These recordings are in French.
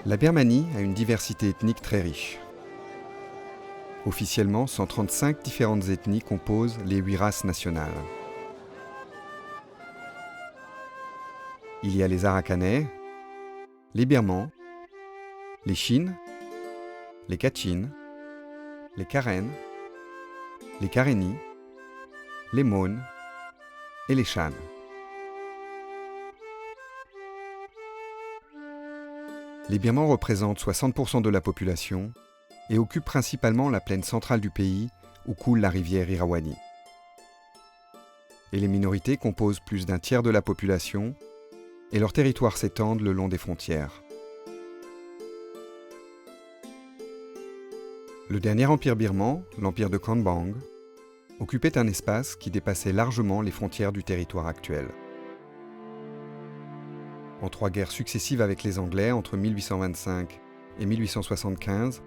La Birmanie a une diversité ethnique très riche. Officiellement, 135 différentes ethnies composent les 8 races nationales. Il y a les Arakanais, les Birmans, les Chines, les Kachin, les Karen, les Karenni, les Mon et les Shan. Les Birmans représentent 60% de la population et occupent principalement la plaine centrale du pays où coule la rivière Irrawaddy. Et les minorités composent plus d'un tiers de la population et leurs territoires s'étendent le long des frontières. Le dernier empire birman, l'empire de Khanbang, occupait un espace qui dépassait largement les frontières du territoire actuel. En 3 guerres successives avec les Anglais entre 1825 et 1875,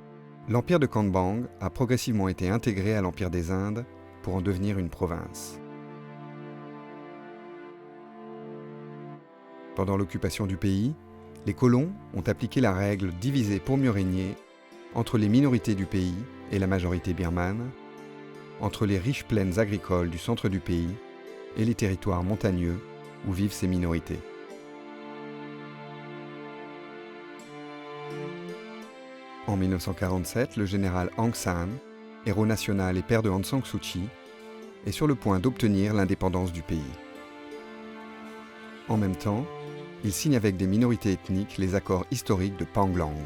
l'empire de Khanbang a progressivement été intégré à l'empire des Indes pour en devenir une province. Pendant l'occupation du pays, les colons ont appliqué la règle diviser pour mieux régner entre les minorités du pays et la majorité birmane, entre les riches plaines agricoles du centre du pays et les territoires montagneux où vivent ces minorités. En 1947, le général Aung San, héros national et père de Aung San Suu Kyi, est sur le point d'obtenir l'indépendance du pays. En même temps, il signe avec des minorités ethniques les accords historiques de Panglang,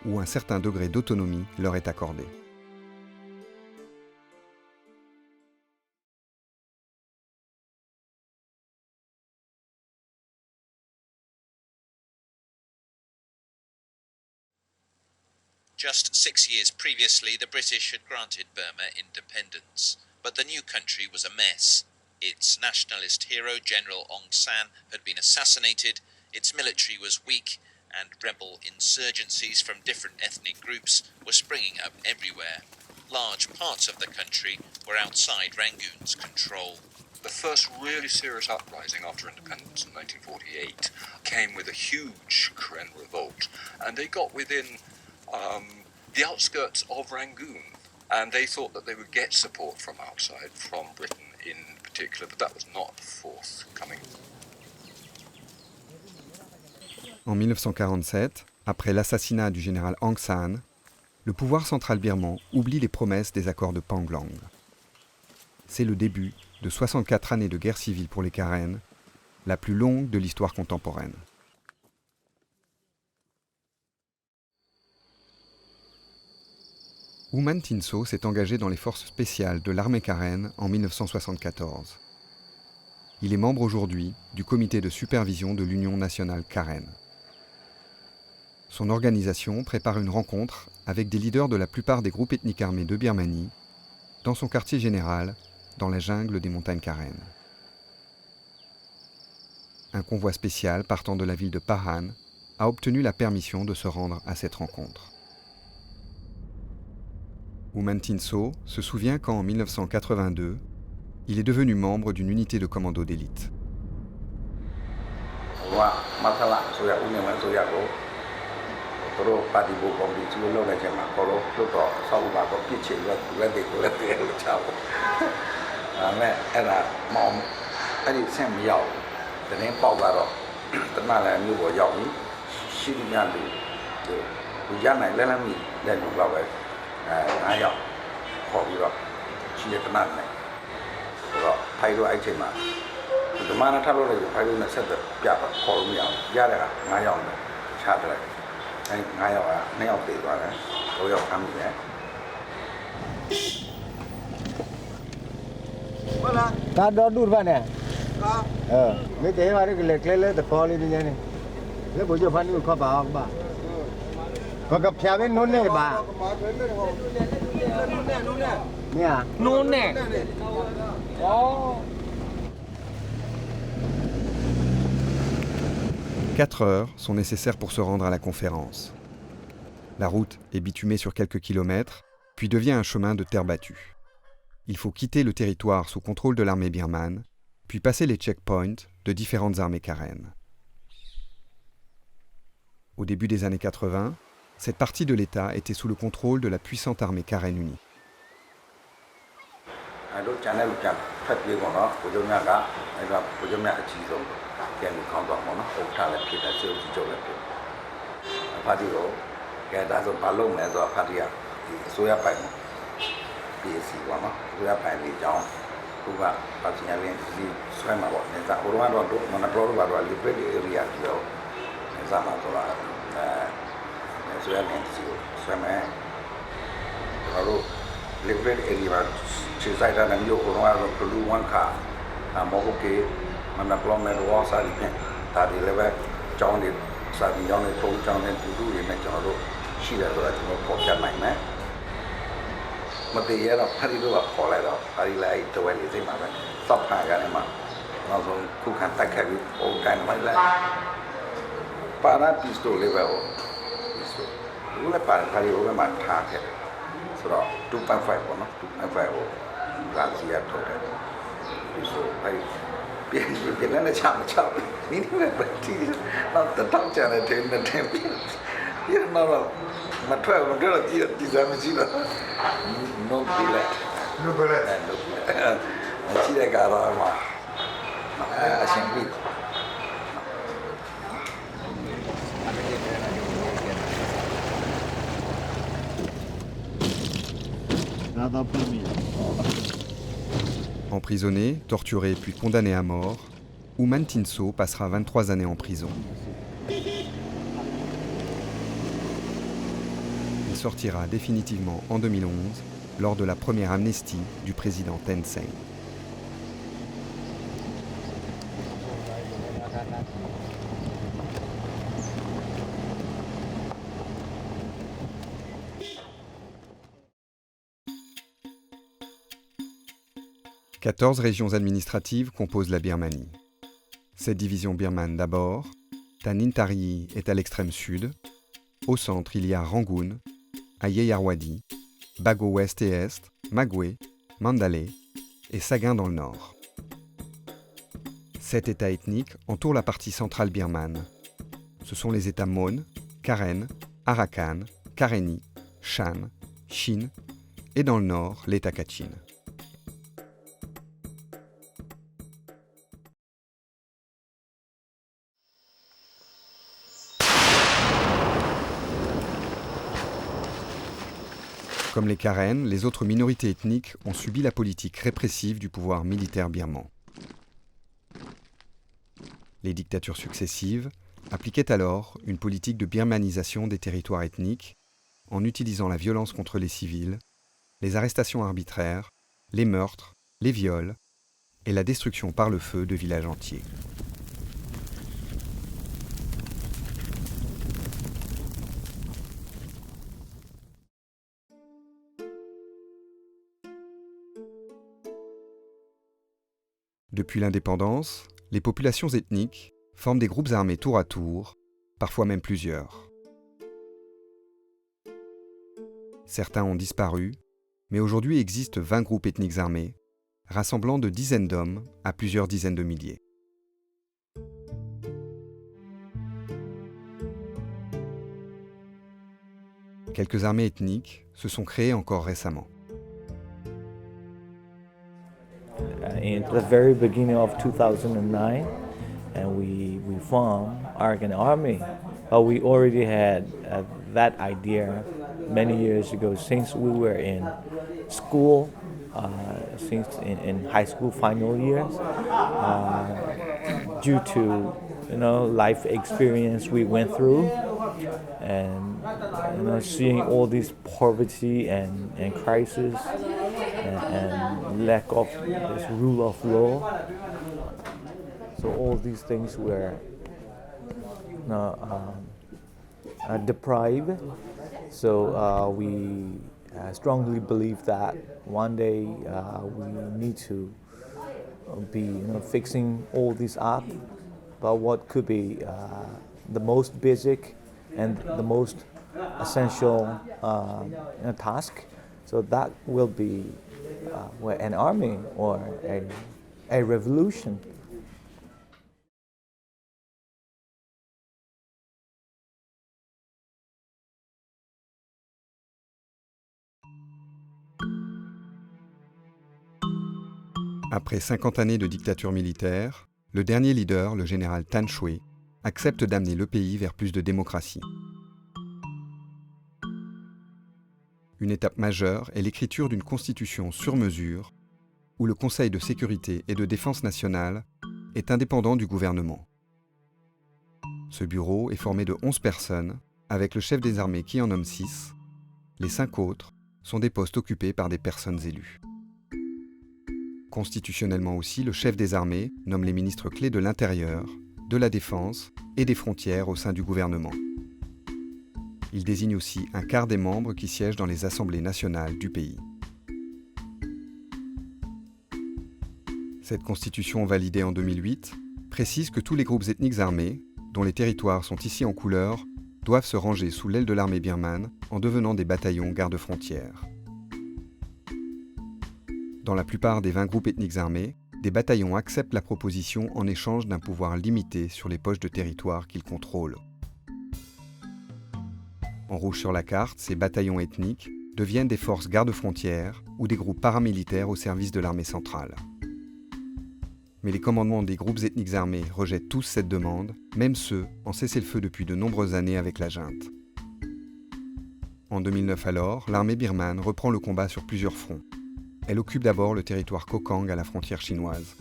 où un certain degré d'autonomie leur est accordé. Just 6 years previously, the British had granted Burma independence, but the new country was a mess. Its nationalist hero, General Aung San, had been assassinated, its military was weak, and rebel insurgencies from different ethnic groups were springing up everywhere. Large parts of the country were outside Rangoon's control. The first really serious uprising after independence in 1948 came with a huge Karen revolt, and they got within the outskirts of Rangoon, and they thought that they would get support from outside, from Britain in particular, but that was not forthcoming. En 1947, après l'assassinat du général Aung San, le pouvoir central birman oublie les promesses des accords de Panglang. C'est le début de 64 années de guerre civile pour les Karen, la plus longue de l'histoire contemporaine. U Man Tin So s'est engagé dans les forces spéciales de l'armée Karen en 1974. Il est membre aujourd'hui du comité de supervision de l'Union nationale Karen. Son organisation prépare une rencontre avec des leaders de la plupart des groupes ethniques armés de Birmanie, dans son quartier général, dans la jungle des montagnes Karen. Un convoi spécial partant de la ville de Pahan a obtenu la permission de se rendre à cette rencontre. U Man Tin So se souvient qu'en 1982, il est devenu membre d'une unité de commando d'élite. Quatre heures sont nécessaires pour se rendre à la conférence. La route est bitumée sur quelques kilomètres, puis devient un chemin de terre battue. Il faut quitter le territoire sous contrôle de l'armée birmane, puis passer les checkpoints de différentes armées Karen. Au début des années 80, cette partie de l'État était sous le contrôle de la puissante armée Karen unie. Emprisonné, torturé puis condamné à mort, Oumane Tinso passera 23 années en prison. Il sortira définitivement en 2011 lors de la première amnistie du président Thein Sein. « 14 régions administratives composent la Birmanie. 7 divisions birmanes d'abord, Tanin Tariyi est à l'extrême sud, au centre il y a Rangoon, Ayeyarwady, Bago ouest et est, Magwe, Mandalay et Sagaing dans le nord. 7 États ethniques entourent la partie centrale birmane. Ce sont les États Mon, Karen, Arakan, Karenni, Shan, Chin et dans le nord l'État Kachin. Comme les Karen, les autres minorités ethniques ont subi la politique répressive du pouvoir militaire birman. Les dictatures successives appliquaient alors une politique de birmanisation des territoires ethniques en utilisant la violence contre les civils, les arrestations arbitraires, les meurtres, les viols et la destruction par le feu de villages entiers. Depuis l'indépendance, les populations ethniques forment des groupes armés tour à tour, parfois même plusieurs. Certains ont disparu, mais aujourd'hui existent 20 groupes ethniques armés, rassemblant de dizaines d'hommes à plusieurs dizaines de milliers. Quelques armées ethniques se sont créées encore récemment. In the very beginning of 2009, and we formed Arakan Army. But we already had that idea many years ago, since we were in school, since in high school final years, due to life experience we went through, and seeing all this poverty and crisis and lack of this rule of law. So all these things were deprived. So we strongly believe that one day we need to be fixing all this up. But what could be the most basic and the most essential task? So that will be an army or a revolution. Après 50 années de dictature militaire, le dernier leader, le général Than Shwe, accepte d'amener le pays vers plus de démocratie. Une étape majeure est l'écriture d'une constitution sur mesure où le Conseil de sécurité et de défense nationale est indépendant du gouvernement. Ce bureau est formé de 11 personnes, avec le chef des armées qui en nomme 6. Les 5 autres sont des postes occupés par des personnes élues. Constitutionnellement aussi, le chef des armées nomme les ministres clés de l'Intérieur, de la Défense et des Frontières au sein du gouvernement. Il désigne aussi un quart des membres qui siègent dans les assemblées nationales du pays. Cette constitution validée en 2008 précise que tous les groupes ethniques armés, dont les territoires sont ici en couleur, doivent se ranger sous l'aile de l'armée birmane en devenant des bataillons garde-frontières. Dans la plupart des 20 groupes ethniques armés, des bataillons acceptent la proposition en échange d'un pouvoir limité sur les poches de territoire qu'ils contrôlent. En rouge sur la carte, ces bataillons ethniques deviennent des forces garde-frontières ou des groupes paramilitaires au service de l'armée centrale. Mais les commandements des groupes ethniques armés rejettent tous cette demande, même ceux en cessez-le-feu depuis de nombreuses années avec la junte. En 2009 alors, l'armée birmane reprend le combat sur plusieurs fronts. Elle occupe d'abord le territoire Kokang à la frontière chinoise.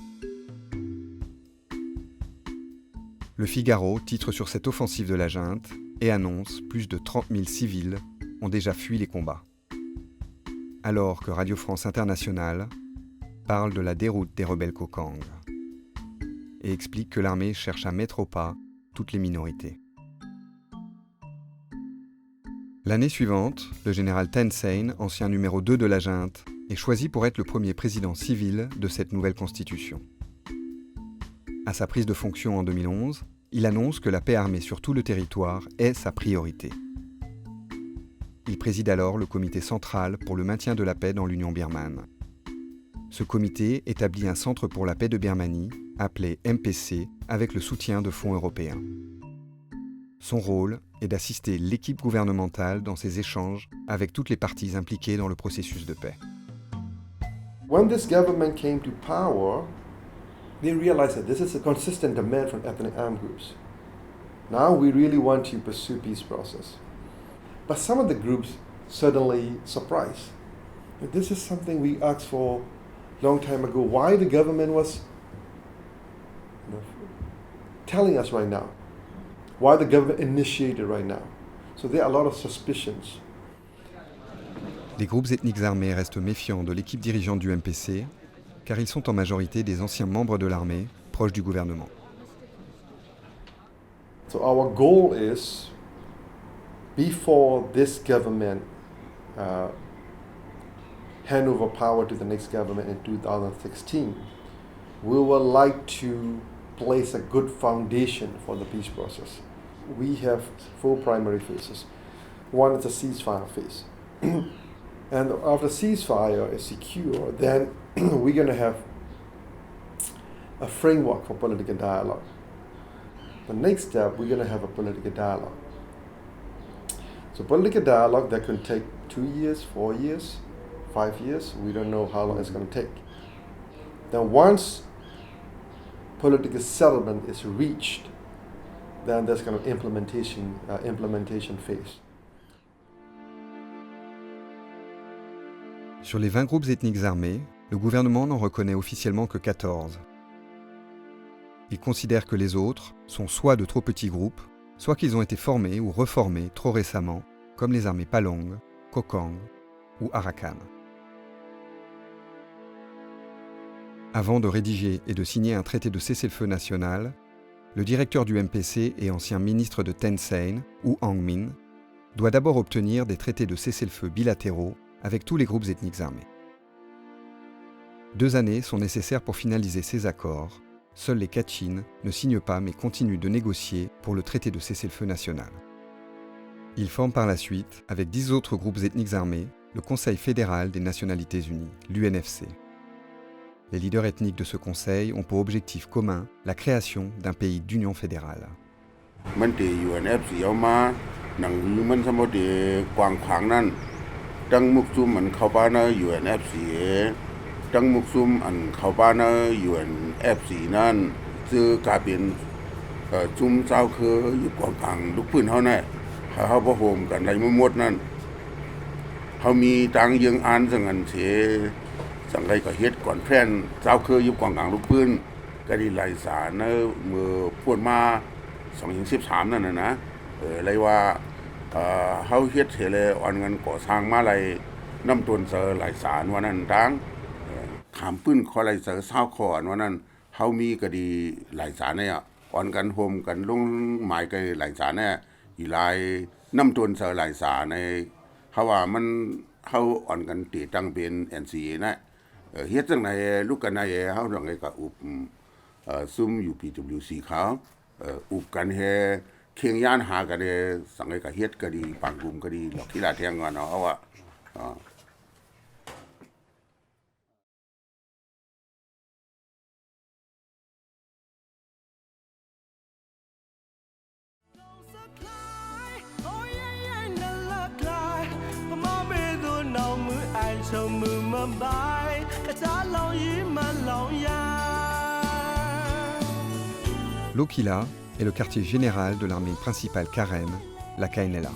Le Figaro titre sur cette offensive de la junte et annonce plus de 30 000 civils ont déjà fui les combats. Alors que Radio France Internationale parle de la déroute des rebelles Kokang et explique que l'armée cherche à mettre au pas toutes les minorités. L'année suivante, le général Thein Sein, ancien numéro 2 de la junte, est choisi pour être le premier président civil de cette nouvelle constitution. À sa prise de fonction en 2011, il annonce que la paix armée sur tout le territoire est sa priorité. Il préside alors le comité central pour le maintien de la paix dans l'Union birmane. Ce comité établit un centre pour la paix de Birmanie, appelé MPC, avec le soutien de fonds européens. Son rôle est d'assister l'équipe gouvernementale dans ses échanges avec toutes les parties impliquées dans le processus de paix. When this government came to power, they realized that this is a consistent demand from ethnic armed groups. Now we really want to pursue peace process. But some of the groups suddenly surprised. This is something we asked for a long time ago. Why the government was telling us right now? Why the government initiated right now? So there are a lot of suspicions. Les groupes ethniques armés restent méfiants de l'équipe dirigeante du MPC, car ils sont en majorité des anciens membres de l'armée, proches du gouvernement. So our goal is, before this government hand over power to the next government in 2016, we would like to place a good foundation for the peace process. We have 4 primary phases. One is the ceasefire phase. And after ceasefire is secure, then we're going to have a framework for political dialogue. The next step, we're going to have a political dialogue. So political dialogue that can take 2 years, 4 years, 5 years. We don't know how long it's going to take. Then once political settlement is reached, then there's kind of implementation phase. Sur les 20 groupes ethniques armés, le gouvernement n'en reconnaît officiellement que 14. Il considère que les autres sont soit de trop petits groupes, soit qu'ils ont été formés ou reformés trop récemment, comme les armées Palong, Kokang ou Arakan. Avant de rédiger et de signer un traité de cessez-le-feu national, le directeur du MPC et ancien ministre de Thein Sein, Woo Aung-min, doit d'abord obtenir des traités de cessez-le-feu bilatéraux avec tous les groupes ethniques armés. 2 années sont nécessaires pour finaliser ces accords. Seuls les Kachin ne signent pas mais continuent de négocier pour le traité de cessez-le-feu national. Ils forment par la suite, avec 10 autres groupes ethniques armés, le Conseil fédéral des Nationalités Unies, l'UNFC. Les leaders ethniques de ce conseil ont pour objectif commun la création d'un pays d'union fédérale. ตั้งมุกซุ่มอันเขาบ้านอยู่อัน F4 นั่นซื้อกลายเป็นจุ่มเจ้าคืออยู่กองกลางลูกปืนเฮาแน่เขาบ่โฮมกันได้หมดนั่นเขามีตังยังอ่านสังอันเสสังไกก็เฮ็ดก่อนแฟนเจ้าคืออยู่กองกลางลูกปืนก็ได้ไล่สารเมื่อพูดมา2013นั่นนะเลยว่าเฮาเฮ็ดเสเลยอ่อนเงินก่อสร้างมาไรน้ำต้นเสอหลายสารวันนั้นตังขามปื้นขอหลายเสอเศร้าขอวันนั้นเฮามีก็ดีหลายสารเนี่ยอ่อนกันโฮมกันลงหมายก็หลายสารเนี่ยอีหลายน้ำต้นเสอหลายสารในเฮาว่ามันเฮาอ่อนกันตีตั้งเป็น NCA นะเฮ็ดจังไหนลูกกันนายเฮาจังไดก็อุบซุ่มอยู่ PWC เขาอุบกันแฮเคียงย่านหากันเดสังไกก็เฮ็ดก็ดีปังกลุ่มก็ดีหลอกที่ลาแทงกันเนาะเอาว่าL'Okila est le quartier général de l'armée principale Karen, la KNLA.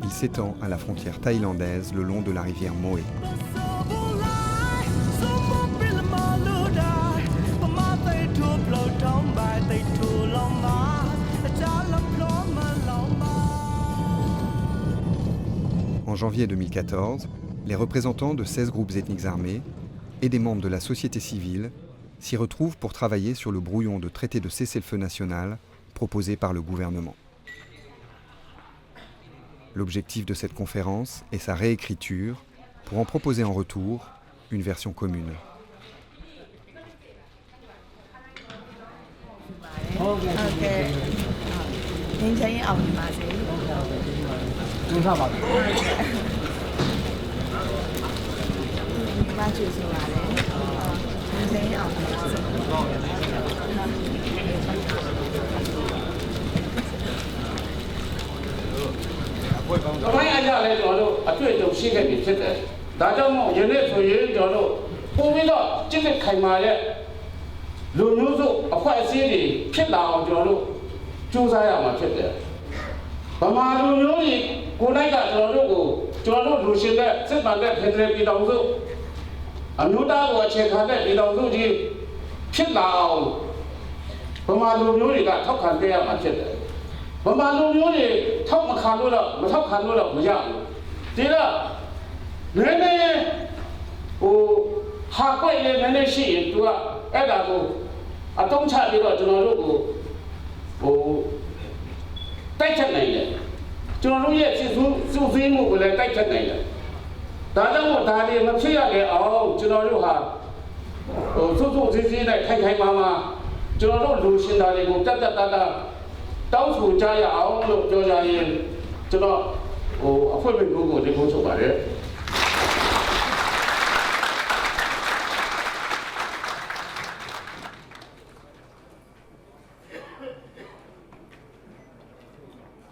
Il s'étend à la frontière thaïlandaise le long de la rivière Moé. En janvier 2014, les représentants de 16 groupes ethniques armés et des membres de la société civile s'y retrouvent pour travailler sur le brouillon de traité de cessez-le-feu national proposé par le gouvernement. L'objectif de cette conférence est sa réécriture pour en proposer en retour une version commune.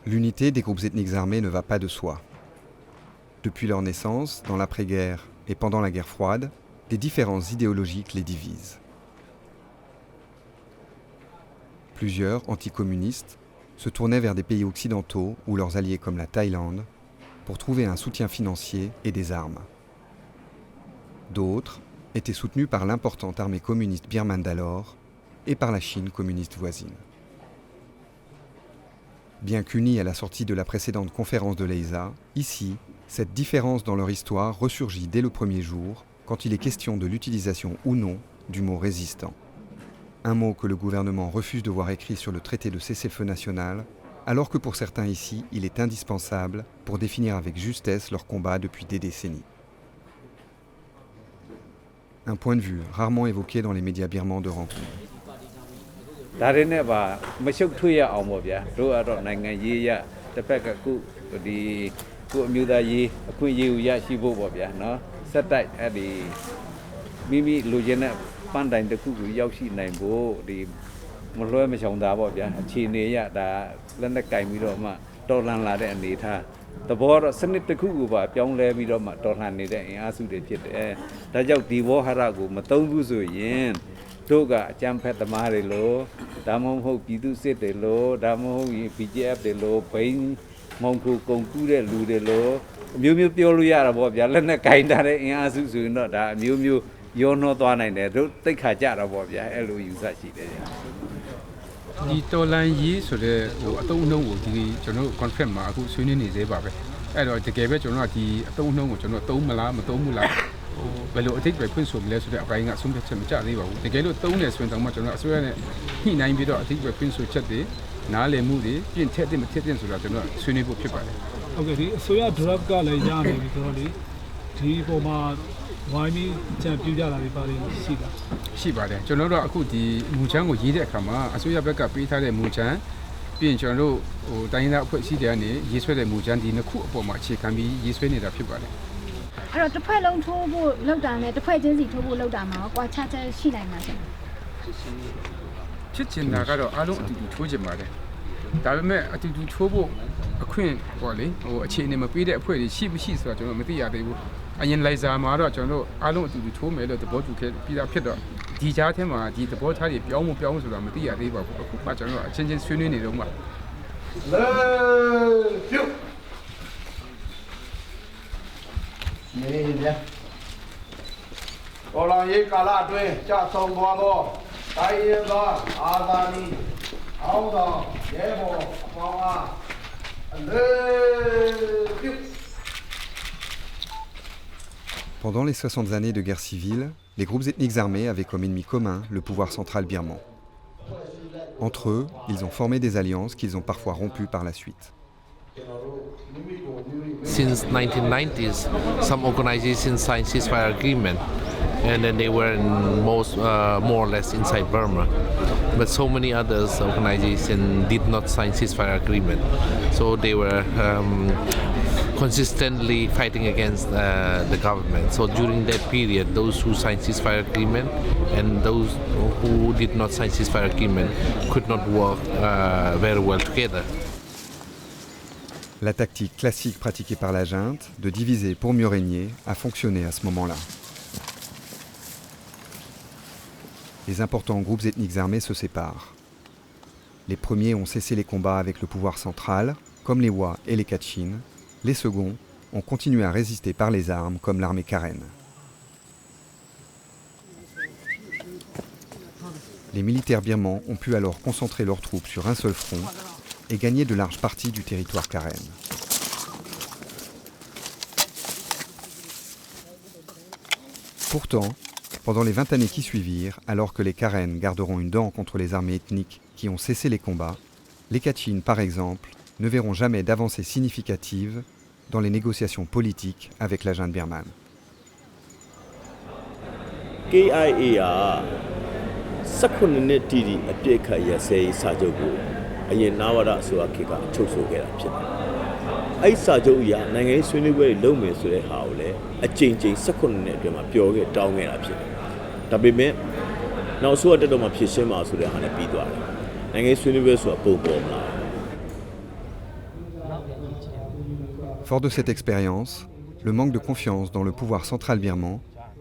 L'unité des groupes ethniques armés ne va pas de soi. Depuis leur naissance, dans l'après-guerre et pendant la guerre froide, des différences idéologiques les divisent. Plusieurs anticommunistes se tournaient vers des pays occidentaux ou leurs alliés comme la Thaïlande pour trouver un soutien financier et des armes. D'autres étaient soutenus par l'importante armée communiste birmane d'alors et par la Chine communiste voisine. Bien qu'unis à la sortie de la précédente conférence de l'EISA, ici, cette différence dans leur histoire ressurgit dès le premier jour quand il est question de l'utilisation ou non du mot résistant. Un mot que le gouvernement refuse de voir écrit sur le traité de cessez-le-feu national, alors que pour certains ici, il est indispensable pour définir avec justesse leur combat depuis des décennies. Un point de vue rarement évoqué dans les médias birmans de rencontre. ဒါရင်းနဲ့ပါမရှုပ်ထွေးရအောင်ပေါ့ဗျာတို့ကတော့နိုင်ငံရေးရတစ်ဖက်ကဒီကိုအမျိုးသားရေးအခွင့်အရေးကိုရရှိဖို့ပေါ့ဗျာနော်စက်တိုက်အဲ့ဒီမိမိလူချင်းတဲ့ပန်းတိုင်တစ်ခုကိုရောက်ရှိနိုင်ဖို့ဒီမလွှဲမချောင်တာပေါ့ဗျာအခြေအနေရဒါလက်နဲ့ကင်ပြီးတော့မှ တော်လှန်လာတဲ့အနေအထားသဘောတော့စနစ်တစ်ခုကိုပါပြောင်းလဲပြီးတော့မှတော်လှန်နေတဲ့အင်အားစုတွေဖြစ်တယ်။ဒါကြောင့်ဒီဝေါ်ဟာရကိုမသုံးဘူးဆိုရင်တို့ကအကြမ်းဖက်သမားတွေလို့ဒါမှမဟုတ်ပြည်သူစစ်တွေလို့ဒါမှမဟုတ် BGF တွေလို့ဘိန်းမောင်ကိုကုန်ကူးတဲ့လူတွေလို့အမျိုးမျိုးပြောလို့ရတာပေါ့ဗျာလက်နဲ့ကင်ထားတဲ့အင်အားစုဆိုရင်တော့ဒါအမျိုးမျိုးရောနှောသွားနိုင်တယ်တို့တိတ်ခါကြတာပေါ့ဗျာအဲ့လိုယူဆရှိတယ်ဗျာဒီတော်လန်ရေးဆိုတဲ့အတုံးအနှုံးကိုဒီကျွန်တော်တို့ confirm မှာအခုဆွေးနွေးနေသေးပါပဲအဲ့တော့တကယ်ပဲကျွန်တော်တို့ကဒီအတုံးအနှုံးကိုကျွန်တော်သုံးမလားမသုံးဘူးလားဘယ်လိုအထိပ္ပယ်ဖွင့်ဆိုမလဲဆိုတဲ့အပိုင်းကဆုံးဖြတ်ချက်မကျသေးပါဘူးတကယ်လို့သုံးတယ်ဆိုရင်တော့ကျွန်တော်အစိုးရနဲ့ညှိနှိုင်းပြီးတော့အထိပ္ပယ်ဖွင့်ဆိုချက်တွေနားလည်မှုတွေပြင်ထက်တဲ့မထက်တဲ့ဆိုတာကျွန်တော်ဆွေးနွေးဖို့ဖြစ်ပါတယ်ဟုတ်ကဲ့ဒီအစိုးရ draft ကလည်းရနေပြီဆိုတော့လေဒီပုံမှာဝိုင်းပြီးကြံပြူကြတာတွေပါလိမ့်ရှိတာရှိပါတယ်ကျွန်တော်တို့အခုဒီမူချမ်းကိုရေးတဲ့အခါမှာအစိုးရဘက်ကပေးထားတဲ့မူချမ်းပြီးရင်ကျွန်တော်တို့တိုင်းဒေသအဖွဲ့အစည်းတွေကနေရေးဆွဲတဲ့မူချမ်းဒီနှစ်ခုအပေါ်မှာအခြေခံပြီးရေးဆွဲနေတာဖြစ်ပါတယ်အဲ့တော့တစ်ဖွဲ့လုံးထိုးဖို့လောက်တာနဲ့တစ်ဖွဲ့ချင်းစီထိုးဖို့လောက်တာမှာကွာခြားချက်ရှိနိုင်မှာရှင်ဖြစ်ချင်တာကတော့အားလုံးအတူတူထိုးချင်ပါတယ်ဒါပေမဲ့အတူတူထိုးဖို့အခွင့်ပေါ့လေအခြေအနေမပေးတဲ့အဖွဲ့တွေရှိမရှိဆိုတာကျွန်တော်မသိရသေးဘူးအရင်လိုက်စာမှာတော့ကျွန်တော်တို့အားလုံးအတူတူထိုးမယ်လို့သဘောတူခဲ့ပြီးသားဖြစ်တော့ဒီကြားထဲမှာဒီသဘောထားတွေပြောင်းဆိုတာမသိရသေးပါဘူးအခုမှကျွန်တော်တို့အချင်းချင်းဆွေးနွေးနေတော့မှလေပြုတ်နေရတော်လာရေးကာလအတွင်းကြဆုံသွားသောတိုင်းရင်းသားအာသာနီအောင်းတော်ရဲဘော်အပေါင်းအားPendant les 60 années de guerre civile, les groupes ethniques armés avaient comme ennemi commun le pouvoir central birman. Entre eux, ils ont formé des alliances qu'ils ont parfois rompues par la suite. Since 1990s, some organizations signed ceasefire agreement, and then they were more or less inside Burma. But so many others organizations did not sign ceasefire agreement, so they were consistently fighting against the government. So during that period, those who signed ceasefire agreement and those who did not sign ceasefire agreement could not work very well together. La tactique classique pratiquée par la junte, de diviser pour mieux régner, a fonctionné à ce moment-là. Les importants groupes ethniques armés se séparent. Les premiers ont cessé les combats avec le pouvoir central, comme les Wa et les Kachin. Les seconds ont continué à résister par les armes, comme l'armée Karen. Les militaires birmans ont pu alors concentrer leurs troupes sur un seul front et gagner de larges parties du territoire Karen. Pourtant, pendant les 20 années qui suivirent, alors que les Karen garderont une dent contre les armées ethniques qui ont cessé les combats, les Kachin, par exemple, ne verront jamais d'avancées significatives dans les négociations politiques avec la junte birmane. KIA အရင်နာဝရဆိုတာခေတ်ကချုပ်ဆိုခဲ့တာဖြစ်တယ်။အဲ့စာချုပ်အရနိုင်ငံရေးဆွေးနွေးပွဲတွေလုပ်မယ်ဆိုတဲ့ဟာကိုလည်းအကြိမ်ကြိမ်18နှစ်အတွင်းမှာပြောခဲ့တောင်းခဲ့တာဖြစ်တယ်။ဒါပေမဲ့နောက်ဆိုတက်တော့မှဖြစ်ရှင်းမှာဆိုတဲ့ဟာနဲ့ပြီးသွားတယ်။နိုင်ငံရေးဆွေးနွေးပွဲဆိုတာပုံပေါ်မလာဘူး။ Fort de cette expérience, le manque de confiance dans le pouvoir central birman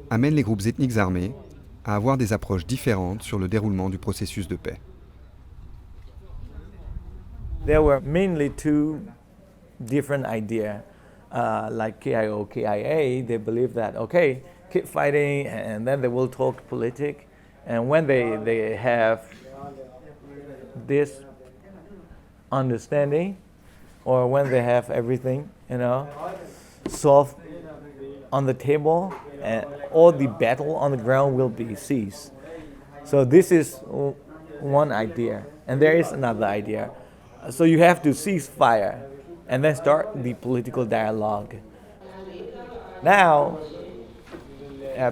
amène les groupes ethniques armés à avoir des approches différentes sur le déroulement du processus de paix. There were mainly two different ideas, like KIO, KIA. They believe that, okay, keep fighting and then they will talk politics. And when they have this understanding, or when they have everything, solved on the table, and all the battle on the ground will be ceased. So this is one idea. And there is another idea. So you have to cease fire and then start the political dialogue. Now,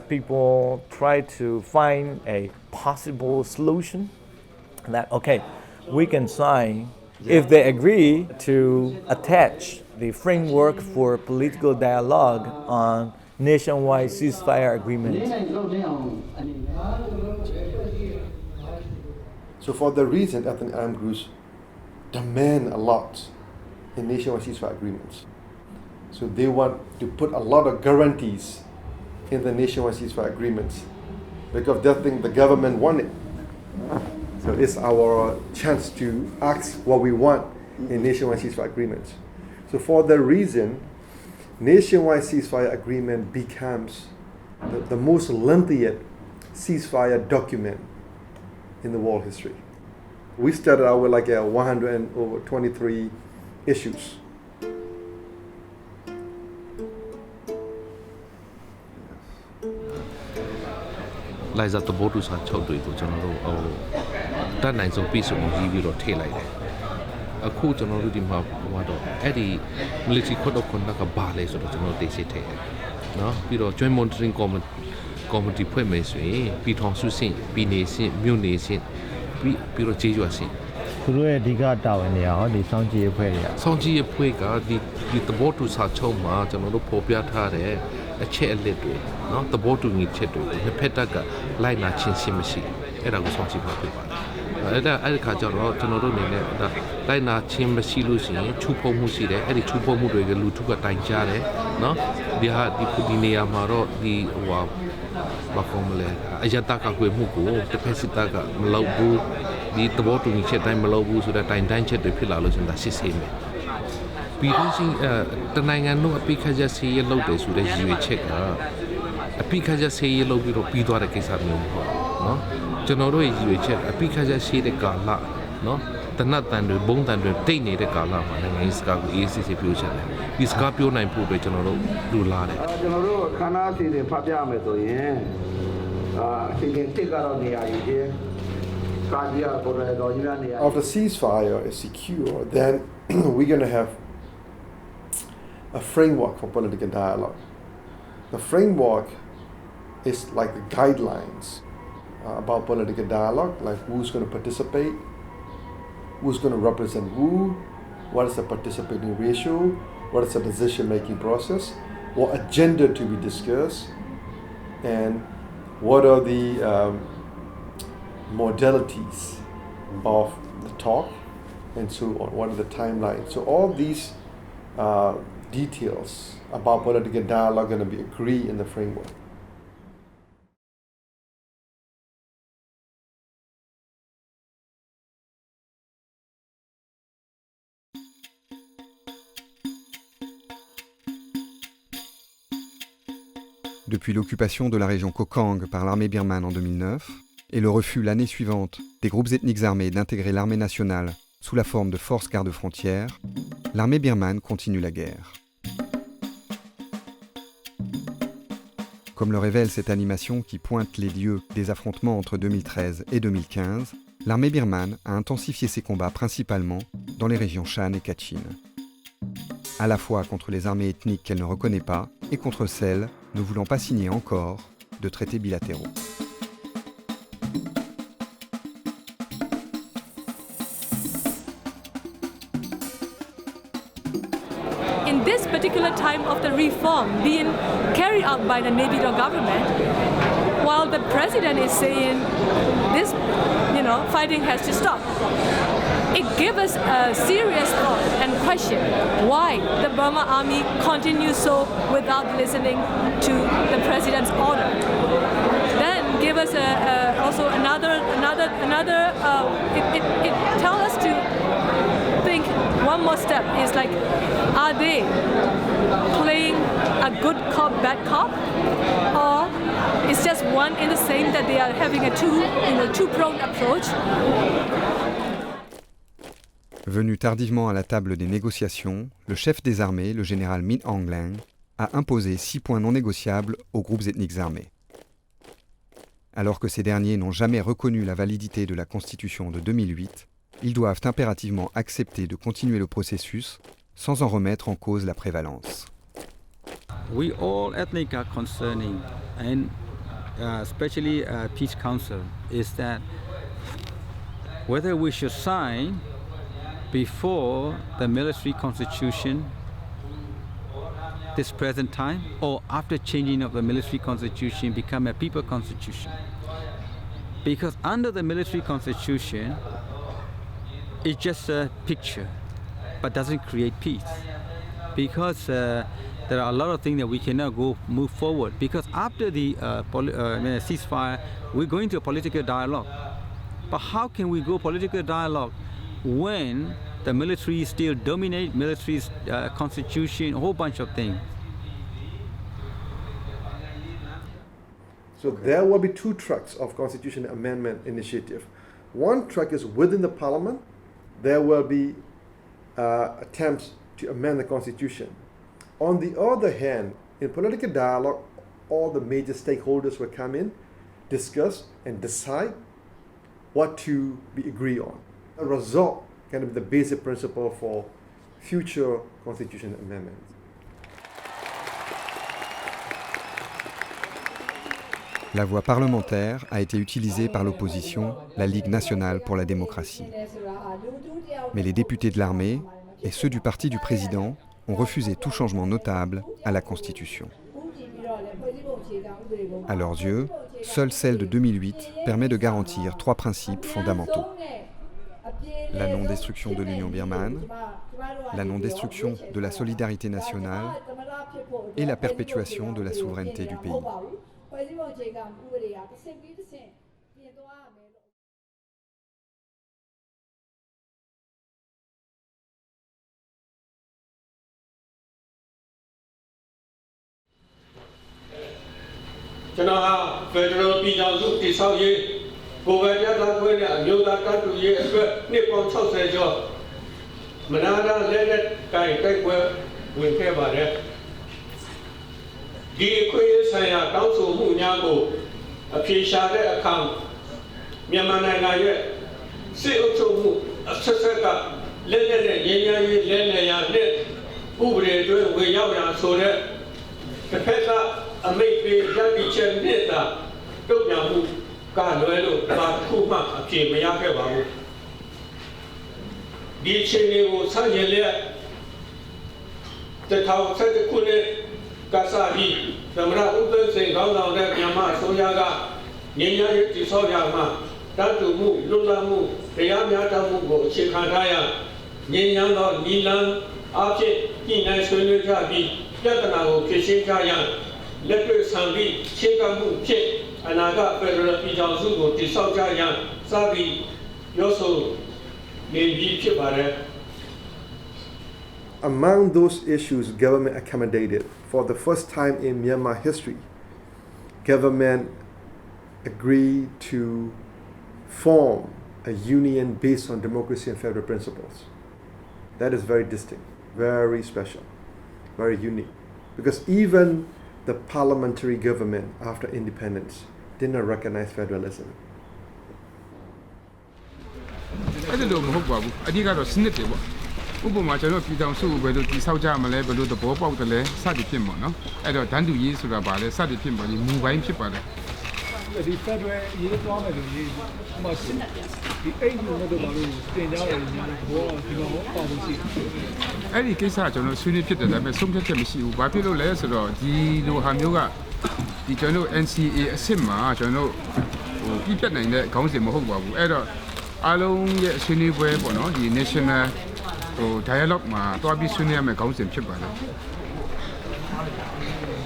people try to find a possible solution that, okay, we can sign if they agree to attach the framework for political dialogue on nationwide ceasefire agreement. So for the reason ethnic armed groups demand a lot in nationwide ceasefire agreements. So they want to put a lot of guarantees in the nationwide ceasefire agreements because they think the government want it. So it's our chance to ask what we want in nationwide ceasefire agreements. So for that reason, nationwide ceasefire agreement becomes the most lengthiest ceasefire document in the world history. We started out with like 123 issues. Like that, the borders are choked to general. That night, so peace will give you a tail like that. A cool general didn't have what Eddie military code of conduct a ballet so that they say. No, Peter, joint monitoring committee premise, Peter Susin, P Nation, Mu Nation, Peter Jesuasi. Through a digger down in the hour, the Sanji Puega. Sanji Puega, the borders are choma, general Popiatare, a chair little, no, the boat to meet Chetu, the Petaga, like not chinsimacy, and I was watching my people. I catch a lot to know that Lina Chimbashi Lucy, Chupo Muside, Eddie Chupo Mude, Lutuka Tanjare, no? They had the Pudinia Maro, the Bacomele, Ajataka Muku, the Pesitaga, Malobu, the boat to meet time Malobu, so that I danced the Pilalos and the Sisame. Using the Nangano, a Pikaja say yellow days with a check. A Pikaja say yellow bit of Pidora Kesamium, no? General is you check a Pikaja say the gala, no? The nut and the bone and the tiny the gala, and his car is a fusion. His Scorpio 9 put the General Dulare. General cannot see the Papiameto, he can take out of the idea. After ceasefire is secure, then we're going to have a framework for political dialogue. The framework is like the guidelines about political dialogue, like who's going to participate, who's going to represent who, what is the participating ratio, what is the decision-making process, what agenda to be discussed, and what are the modalities of the talk, and so on, what are the timelines. So all these details about political dialogue are going to be agreed in the framework. Depuis l'occupation de la région Kokang par l'armée birmane en 2009 et le refus l'année suivante des groupes ethniques armés d'intégrer l'armée nationale sous la forme de forces garde-frontières, l'armée birmane continue la guerre. Comme le révèle cette animation qui pointe les lieux des affrontements entre 2013 et 2015, l'armée birmane a intensifié ses combats principalement dans les régions Shan et Kachin, à la fois contre les armées ethniques qu'elle ne reconnaît pas et contre celles ne voulant pas signer encore de traités bilatéraux. In this particular time of the reform being carried out by the Naypyidaw government, while the president is saying this, fighting has to stop, it gives us a serious thought and question why the Burma army continues so without listening to the president's order. Then give us also it tells us to think one more step is like, are they playing a good cop, bad cop, or it's just one in the same that they are having a two-pronged approach? Venu tardivement à la table des négociations, le chef des armées, le général Min Aung Hlaing, a imposé 6 points non négociables aux groupes ethniques armés. Alors que ces derniers n'ont jamais reconnu la validité de la Constitution de 2008, ils doivent impérativement accepter de continuer le processus sans en remettre en cause la prévalence. We all ethnic are concerning, and especially Peace Council, is that whether we should sign before the military constitution this present time or after changing of the military constitution become a people constitution. Because under the military constitution, it's just a picture. but doesn't create peace. Because there are a lot of things that we cannot move forward. Because after the ceasefire, we're going to a political dialogue. But how can we go political dialogue when the military still dominate, military's constitution, a whole bunch of things? So there will be two tracks of constitution amendment initiative. One track is within the parliament. There will be attempts to amend the constitution. On the other hand, in political dialogue, all the major stakeholders will come in, discuss and decide what to be agreed on. A result can be the basic principle for future constitution amendments. La voie parlementaire a été utilisée par l'opposition, la Ligue nationale pour la démocratie. Mais les députés de l'armée et ceux du parti du président ont refusé tout changement notable à la Constitution. À leurs yeux, seule celle de 2008 permet de garantir trois principes fondamentaux. La non-destruction de l'Union birmane, la non-destruction de la solidarité nationale et la perpétuation de la souveraineté du pays. Among those issues government accommodated, for the first time in Myanmar history, government agreed to form a union based on democracy and federal principles. That is very distinct, very special, very unique. Because even the parliamentary government after independence did not recognize federalism.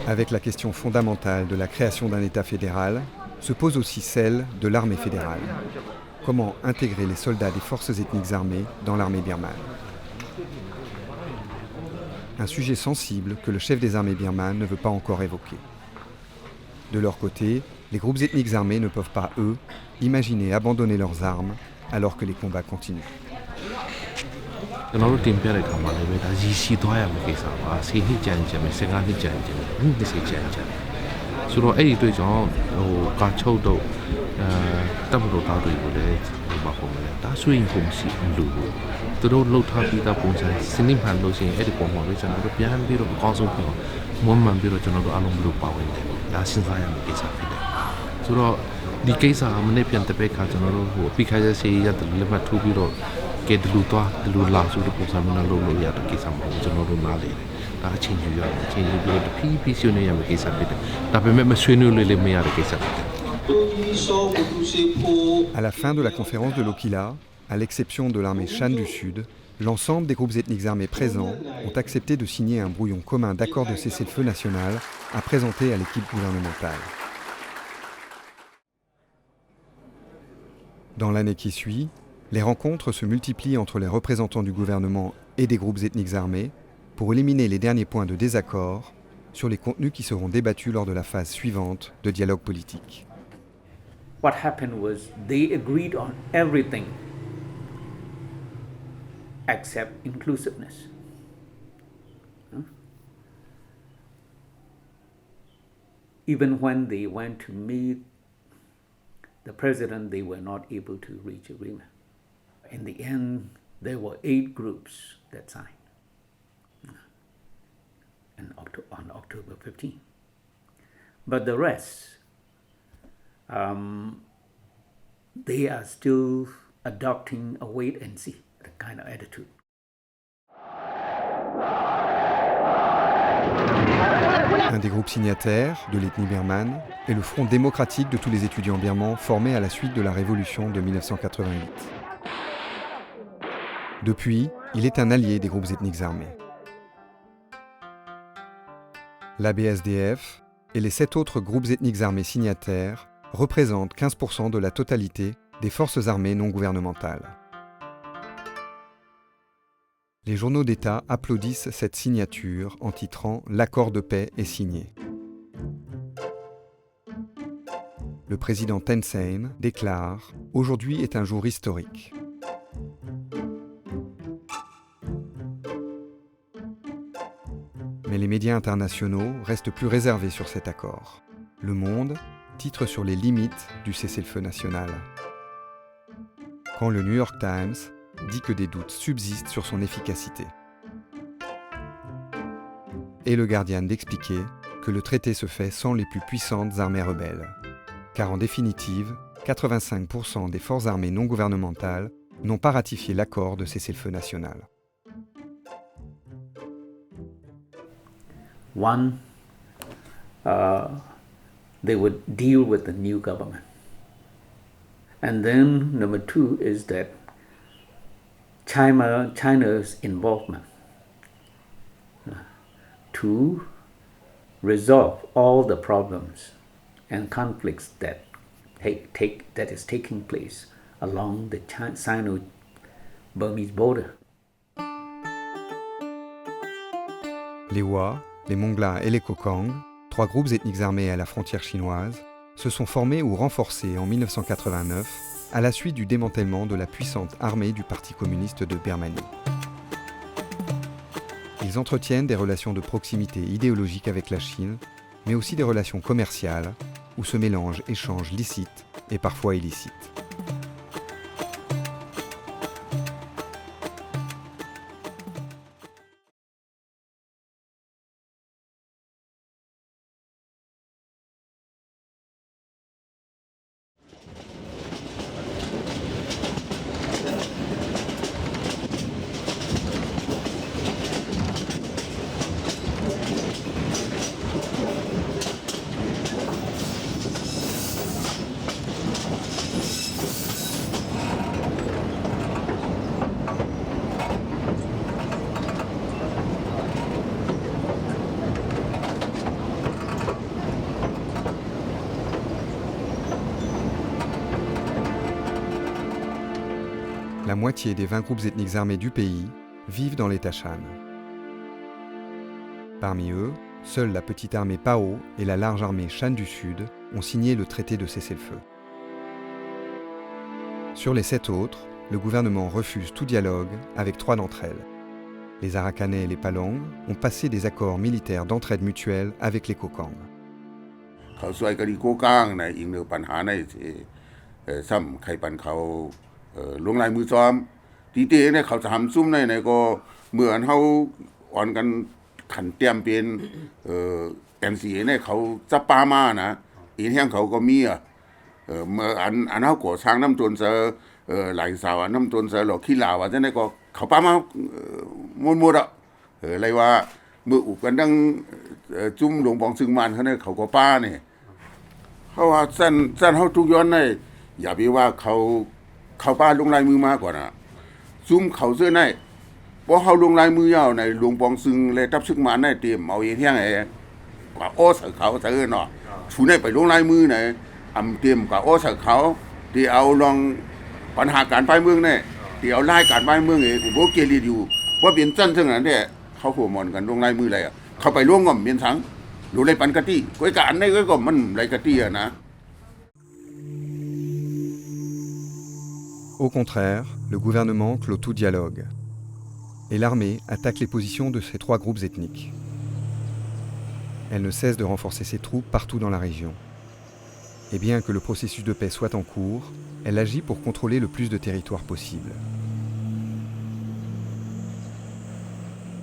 Avec la question fondamentale de la création d'un État fédéral, se pose aussi celle de l'armée fédérale. Comment intégrer les soldats des forces ethniques armées dans l'armée birmane? Un sujet sensible que le chef des armées birmanes ne veut pas encore évoquer. De leur côté, les groupes ethniques armés ne peuvent pas, eux, imaginer abandonner leurs armes alors que les combats continuent. À la fin de la conférence de Lokila, à l'exception de l'armée Shan du Sud, l'ensemble des groupes ethniques armés présents ont accepté de signer un brouillon commun d'accord de cessez-le-feu national à présenter à l'équipe gouvernementale. Dans l'année qui suit, les rencontres se multiplient entre les représentants du gouvernement et des groupes ethniques armés pour éliminer les derniers points de désaccord sur les contenus qui seront débattus lors de la phase suivante de dialogue politique. What happened was they agreed on everything except inclusiveness. Even when they went to meet the president, they were not able to reach agreement. In the end, there were 8 groups that signed on October 15. But the rest, they are still adopting a wait and see kind of attitude. Un des groupes signataires de l'ethnie birmane est le Front démocratique de tous les étudiants birmans formé à la suite de la révolution de 1988. Depuis, il est un allié des groupes ethniques armés. L'ABSDF et les 7 autres groupes ethniques armés signataires représentent 15% de la totalité des forces armées non gouvernementales. Les journaux d'État applaudissent cette signature en titrant « L'accord de paix est signé ». Le président Thein Sein déclare « Aujourd'hui est un jour historique ». Mais les médias internationaux restent plus réservés sur cet accord. Le Monde titre sur les limites du cessez-le-feu national. Quand le New York Times dit que des doutes subsistent sur son efficacité. Et le Guardian d'expliquer que le traité se fait sans les plus puissantes armées rebelles. Car en définitive, 85% des forces armées non gouvernementales n'ont pas ratifié l'accord de cessez-le-feu national. One, they would deal with the new government. And then number 2 is that China's involvement to resolve all the problems and conflicts that is taking place along the Sino-Burmese border. Les Hua, les Mongla et les Kokang, 3 groupes ethniques armés à la frontière chinoise, se sont formés ou renforcés en 1989 à la suite du démantèlement de la puissante armée du Parti communiste de Birmanie. Ils entretiennent des relations de proximité idéologique avec la Chine, mais aussi des relations commerciales où se mélangent échanges licites et parfois illicites. La moitié des 20 groupes ethniques armés du pays vivent dans l'État Shan. Parmi eux, seule la petite armée Pao et la large armée Shan du Sud ont signé le traité de cessez-le-feu. Sur les 7 autres, le gouvernement refuse tout dialogue avec 3 d'entre elles. Les Arakanais et les Palong ont passé des accords militaires d'entraide mutuelle avec les Kokang.ลงลายมือซ้อมทีเตเนี่ยเขาจะทำซุ่มในก็เหมือนเขาอ่อนกันขันเตรียมเป็นNCAเนี่ยเขาจะปามานะอีแห่งเขาก็มีเมื่ออันเขาก่อสร้างน้ำจนเสือหลายสาวน้ำจนเสือหลอกขี้เหล่าว่าจะเนี่ยก็เขาปามาหมดอะไรว่าเมื่ออุบกันดังจุ่มหลวงปองซึงมันเขาเนี่ยเขาก็ป้าเนี่ยเขาว่าสั้นเขาทุกย้อนในอย่าไปว่าเขาป้าลงลายมือมากกว่านะซุ่มเขาเสื้อใน พอเฮาลงลายมือยาวในหลวงปองซึงเลยทับซึกมาในเตรียมเอาเองเฮียงไอ้กว่าอ้อสักเขาซะเนาะชูในไปลงลายมือไหนอำเตรียมกว่าอ้อสักเขาที่เอาลองปัญหาการไปเมืองเนี่ยที่เอาไล่การไปเมืองเองบ่เกลียดอยู่บ่เป็นจันซึ่งนั้นแท้เขาหัวมอนกันลงลายมืออะไรเขาไปล่วงก็เมียนสังรู้เลยปันกะตี้ก้อยการได้ก็มันไรกะตี้นะ Au contraire, le gouvernement clôt tout dialogue. Et l'armée attaque les positions de ces trois groupes ethniques. Elle ne cesse de renforcer ses troupes partout dans la région. Et bien que le processus de paix soit en cours, elle agit pour contrôler le plus de territoire possible.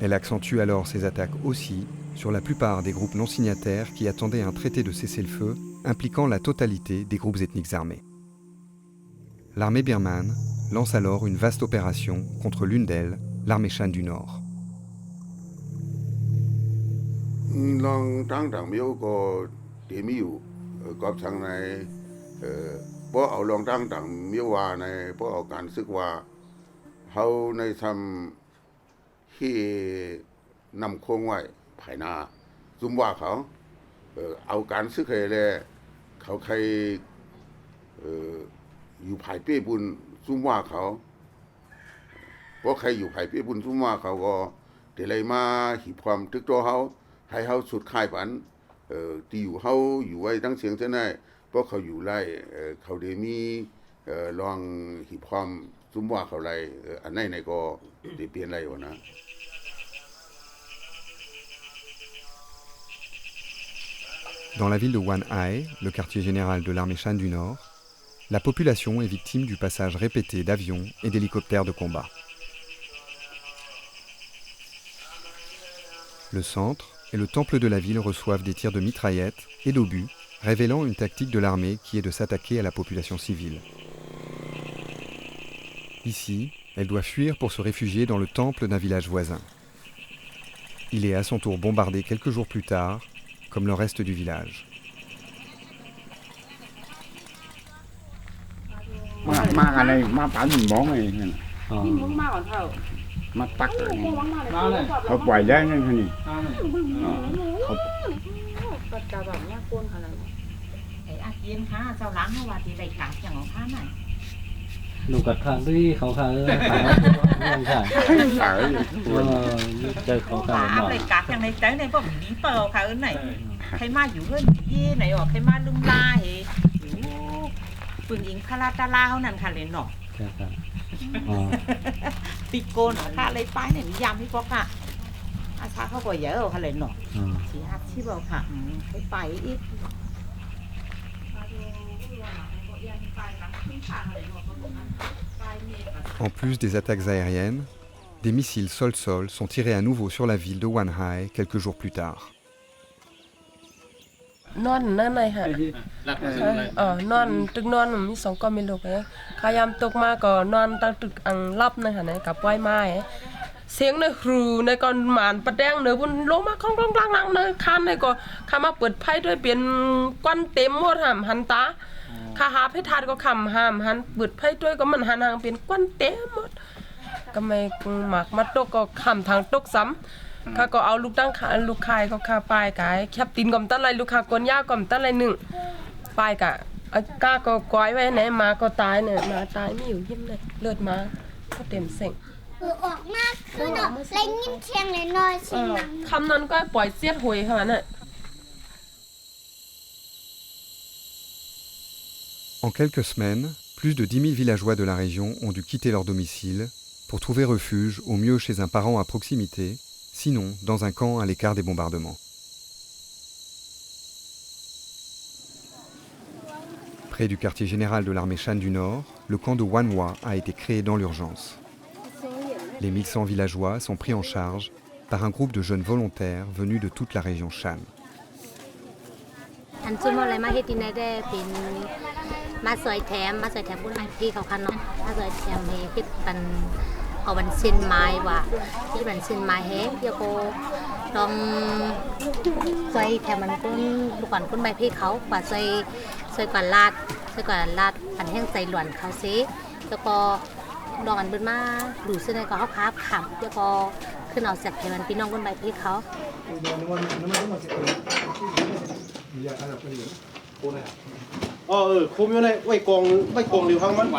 Elle accentue alors ses attaques aussi sur la plupart des groupes non signataires qui attendaient un traité de cessez-le-feu impliquant la totalité des groupes ethniques armés. L'armée birmane lance alors une vaste opération contre l'une d'elles, l'armée Shan du Nord.อยู่ภายเป้บุญซุ่มว่าเขาเพราะใครอยู่ภายเป้บุญซุ่มว่าเขาก็เดี๋ยวเลยมาหีบความทึกตัวเขาให้เขาสุดค่ายปันที่อยู่เขาอยู่ไว้ตั้งเสียงเท่านั้นเพราะเขาอยู่ไล่เขาเดมีลองหีบความซุ่มว่าเขาไล่อันไหนก็เดี๋ยวเปลี่ยนไรวะนะ Dans la ville de Wanhai, le quartier général de l'armée Shan du Nord, la population est victime du passage répété d'avions et d'hélicoptères de combat. Le centre et le temple de la ville reçoivent des tirs de mitraillettes et d'obus, révélant une tactique de l'armée qui est de s'attaquer à la population civile. Ici, elle doit fuir pour se réfugier dans le temple d'un village voisin. Il est à son tour bombardé quelques jours plus tard, comme le reste du village. Lục gặt khang đi khó khăn chơi khó khăn áp lại cắtอย่างในใจในบ่มีเปิลค่ะไหนใครมาอยู่เฮือนยี่ไหนออกใครมาลุมลาเฮปืนยิงคาราตาลาเฮานั่นค่ะเลยเนาะปิโกนค่ะเลยป้ายเนี่ยนิยามพี่ป๊อกอ่ะอาชาเขาก็เยอะค่ะเลยเนาะสิฮับที่บ่ค่ะให้ไปอีก En plus des attaques aériennes, des missiles sol-sol sont tirés à nouveau sur la ville de Wanhai quelques jours plus tard. นอนนั่นเลยค่ะนอนตึกนอนมี2ก้อนมีลูกไงขายามตกมาก็นอนตั้งตึกอังรับนะค่ะกับปล่อยไม้เสียงในครูในก่อนหมานประแดงเนื้อบนลงมาคล่องๆลังๆในคันในก็ข้ามาเปิดไพ่ด้วยเป็นก้อนเต็มหมดหันตาข้าหาให้ทานก็คำห้ามหันเปิดไพ่ด้วยก็มันหันหางเป็นก้อนเต็มหมดก็ไม่หมักมาตกก็คำทางตกซ้ำข้าก็เอาลูกตั้งขาลูกคายเขาคาปลายกายแคบตีนก่อมตั้งไรลูกคากวนยากก่อมตั้งไรหนึ่งปลายกะก้าก็ก้อยไว้ไหนมาก็ตายเนี่ยมาตายไม่อยู่ยิ้มเลยเลือดมาก็เต็มเส้นออกมาคือดอกเล่นยิ้มเชียงเลยน้อยสิคำนั้นก็ปล่อยเสียดหวยค่ะน่ะ En quelques semaines, plus de 10 000 villageois de la région ont dû quitter leur domicile pour trouver refuge au mieux chez un parent à proximité, sinon dans un camp à l'écart des bombardements. Près du quartier général de l'armée Shan du Nord, le camp de Wanhua a été créé dans l'urgence. Les 1100 villageois sont pris en charge par un groupe de jeunes volontaires venus de toute la région Shan. มาสวยแถมบุญพี่เขาคันเนาะมาสวยแถมเฮคิดเป็นเอาวันสิ้นไม้ว่าที่วันสิ้นไม้เฮเดี๋ยวก็ต้องสวยแถมมันกุ้นลูกก่อนกุ้นใบพี่เขากว่าสวยกว่าลาดอันแห้งใจหลวนเขาซิแล้วก็ ลองอันเบิ่นมาดูซึ่งก็เฮาพาขำแล้วก็ขึ้นเอาจากให้มันพี่น้องคนใบพี่เขา 보면에 외공 항만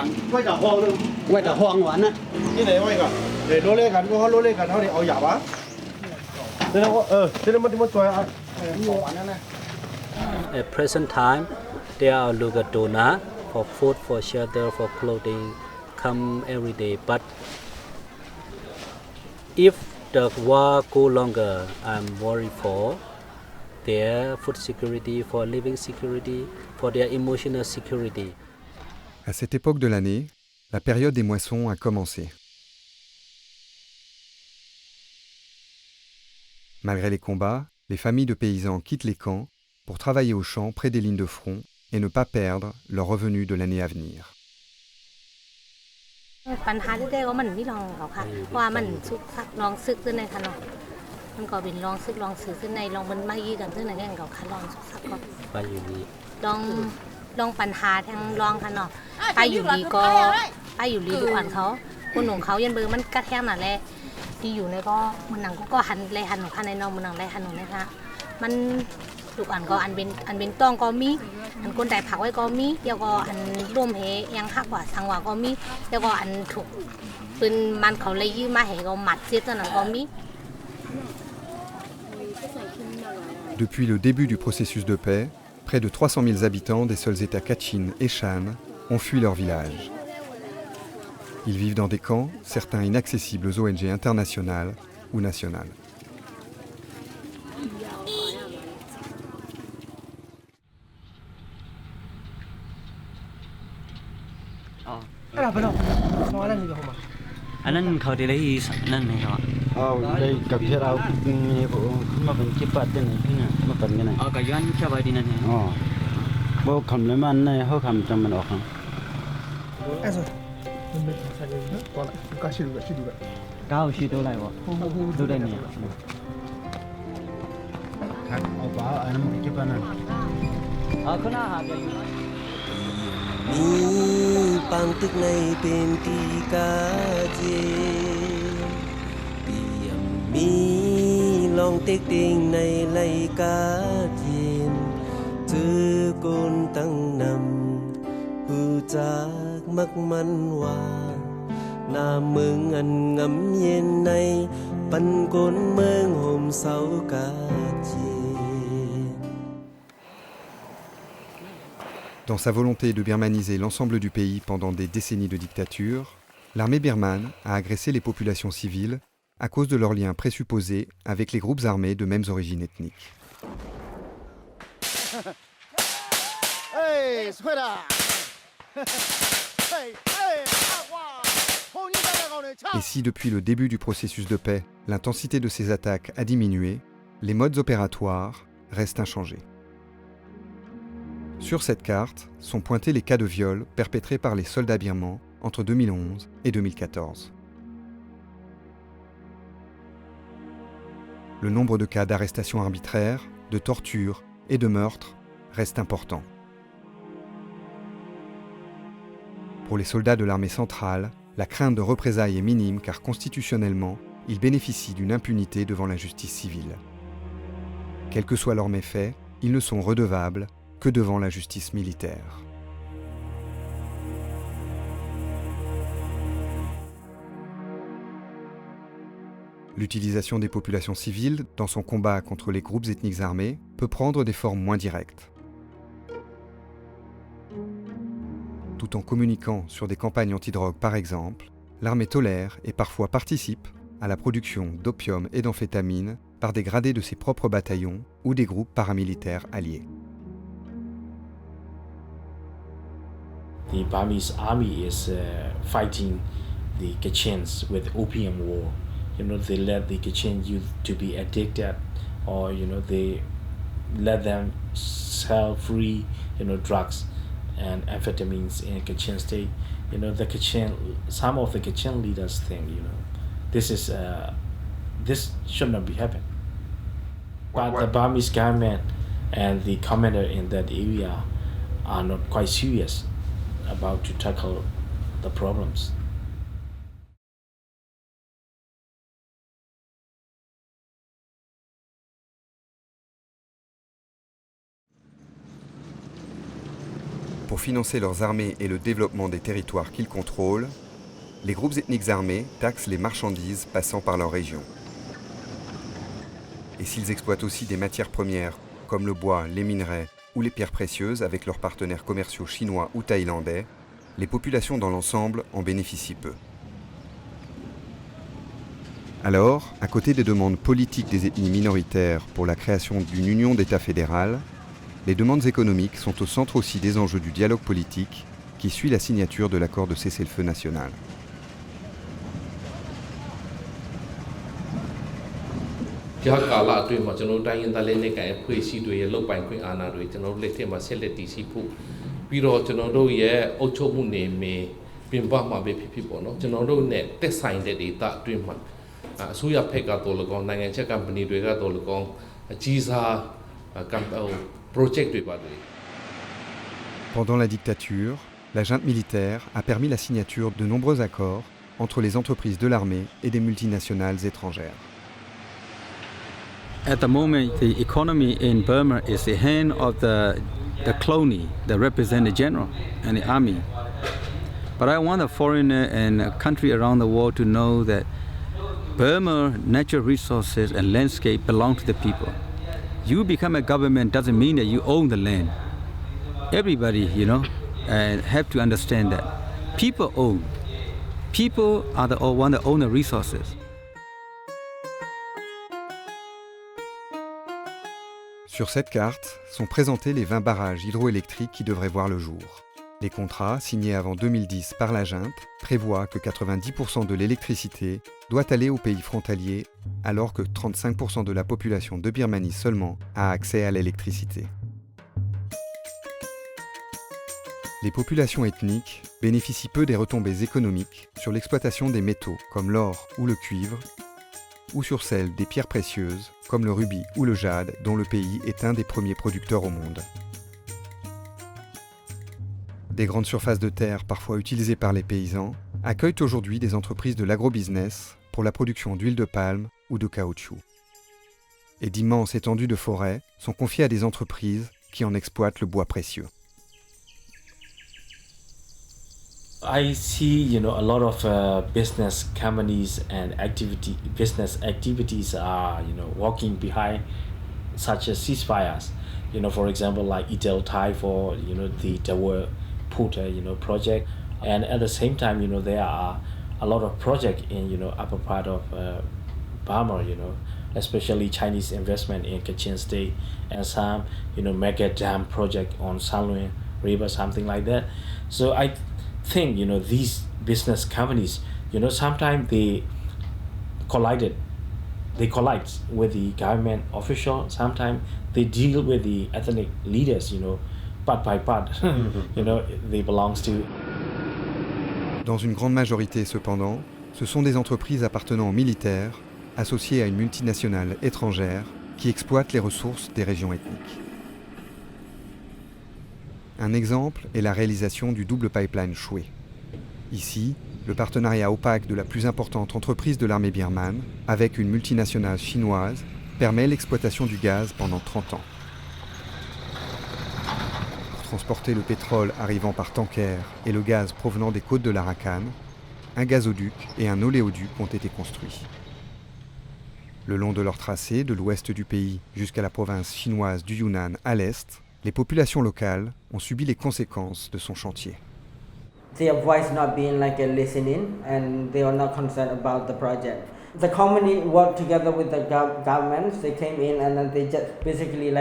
외다 황은 이네 외가 네 로레 간고 로레 간 하리 어 야바 되는 뭐 좋아 At present time, there are local donor for food, for shelter, for clothing, come every day. But if the war go longer, I'm worried for their food security, for living security, for their emotional security. À cette époque de l'année, la période des moissons a commencé. Malgré les combats, les familles de paysans quittent les camps pour travailler aux champs près des lignes de front et ne pas perdre leurs revenus de l'année à venir. ปัญหาที่ได้ก็มันมีลองเขาค่ะว่ามันสุกสักลองซึกขึ้นในค่ะเนาะมันก็เป็นลองซึกลองสื่อขึ้นในลองมันไม่ยี่กันขึ้นในแง่เขาค่ะลองสุกสักก็ไปอยู่ดีลองปัญหาทางลองค่ะเนาะไปอยู่ดีก็ไปอยู่ดีทุกวันเขาคนของเขายันเบอร์มันกระแทกหน่ะแหละที่อยู่ในก็มันหนังก็หันเลยหันของข้าในนองมันหนังเลยหันของนะคะมันทุกอันก็อันเป็นต้องก็มีอันคนใดผักไว้ก็มีเดี๋ยวก็อันร่วมเหยังหักว่าสังว่าก็มีเดี๋ยวก็อันถูกเป็นมันเขาเลยยื้อมาเหก็หมัดเสียตอนนั้นก็มี Depuis le début du processus de paix, près de 300 000 habitants des seuls États Kachin et Shan ont fui leur village. Ils vivent dans des camps, certains inaccessibles aux ONG internationales ou nationales. Mi pang tức này bên tì cá dê Tiệm mi lòng tiếc tình này lấy cá thiên Chứ con tăng nằm Hư chắc mắc mắn hoa Nà mừng ăn ngắm nhiên này Bắn con mừng hôm sau cá dê Dans sa volonté de birmaniser l'ensemble du pays pendant des décennies de dictature, l'armée birmane a agressé les populations civiles à cause de leurs liens présupposés avec les groupes armés de mêmes origines ethniques. Et si depuis le début du processus de paix, l'intensité de ces attaques a diminué, les modes opératoires restent inchangés. Sur cette carte sont pointés les cas de viol perpétrés par les soldats birmans entre 2011 et 2014. Le nombre de cas d'arrestations arbitraires, de tortures et de meurtres reste important. Pour les soldats de l'armée centrale, la crainte de représailles est minime car constitutionnellement, ils bénéficient d'une impunité devant la justice civile. Quels que soient leurs méfaits, ils ne sont redevables que devant la justice militaire. L'utilisation des populations civiles dans son combat contre les groupes ethniques armés peut prendre des formes moins directes. Tout en communiquant sur des campagnes antidrogue par exemple, l'armée tolère et parfois participe à la production d'opium et d'amphétamines par des gradés de ses propres bataillons ou des groupes paramilitaires alliés. The Burmese army is fighting the Kachins with opium war. You know, they let the Kachin youth to be addicted, or you know, they let them sell free, you know, drugs and amphetamines in Kachin state. You know, the Kachin, some of the Kachin leaders think, you know, this should not be happening. But the Burmese government and the commander in that area are not quite serious about to tackle the problems. pour financer leurs armées et le développement des territoires qu'ils contrôlent, les groupes ethniques armés taxent les marchandises passant par leur région. Et s'ils exploitent aussi des matières premières comme le bois, les minerais ou les pierres précieuses avec leurs partenaires commerciaux chinois ou thaïlandais, les populations dans l'ensemble en bénéficient peu. Alors, à côté des demandes politiques des ethnies minoritaires pour la création d'une union d'États fédéral, les demandes économiques sont au centre aussi des enjeux du dialogue politique qui suit la signature de l'accord de cessez-le-feu national. Pendant la dictature, la junte militaire a permis la signature de nombreux accords entre les entreprises de l'armée et des multinationales étrangères. At the moment, the economy in Burma is the hand of the colony that represent the general and the army. But I want a foreigner and a country around the world to know that Burma natural resources and landscape belong to the people. You become a government doesn't mean that you own the land. Everybody, have to understand that. People own. People are the one that own the resources. Sur cette carte sont présentés les 20 barrages hydroélectriques qui devraient voir le jour. Les contrats, signés avant 2010 par la junte, prévoient que 90% de l'électricité doit aller aux pays frontaliers, alors que 35% de la population de Birmanie seulement a accès à l'électricité. Les populations ethniques bénéficient peu des retombées économiques sur l'exploitation des métaux comme l'or ou le cuivre, ou sur celle des pierres précieuses comme le rubis ou le jade dont le pays est un des premiers producteurs au monde. Des grandes surfaces de terre parfois utilisées par les paysans accueillent aujourd'hui des entreprises de l'agrobusiness pour la production d'huile de palme ou de caoutchouc. Et d'immenses étendues de forêts sont confiées à des entreprises qui en exploitent le bois précieux. I see, a lot of business companies and business activities are, walking behind such as ceasefires. For example, like Itel Thai for, the Tower Put, project. And at the same time, there are a lot of projects in, upper part of Burma, especially Chinese investment in Kachin State and some, mega dam project on Sanluen River, something like that. So I think these business companies sometimes they collide with the government official, sometimes they deal with the ethnic leaders part by part. They belongs to. Dans une grande majorité cependant, ce sont des entreprises appartenant aux militaires associées à une multinationale étrangère qui exploitent les ressources des régions ethniques. Un exemple est la réalisation du double pipeline Choué. Ici, le partenariat opaque de la plus importante entreprise de l'armée birmane avec une multinationale chinoise permet l'exploitation du gaz pendant 30 ans. Pour transporter le pétrole arrivant par tanker et le gaz provenant des côtes de l'Arakan, un gazoduc et un oléoduc ont été construits. Le long de leur tracé, de l'ouest du pays jusqu'à la province chinoise du Yunnan à l'est, les populations locales ont subi les conséquences de son chantier. Their voice not being listening, and they are not concerned about the project. The company worked together with the government. They came in and then they just basically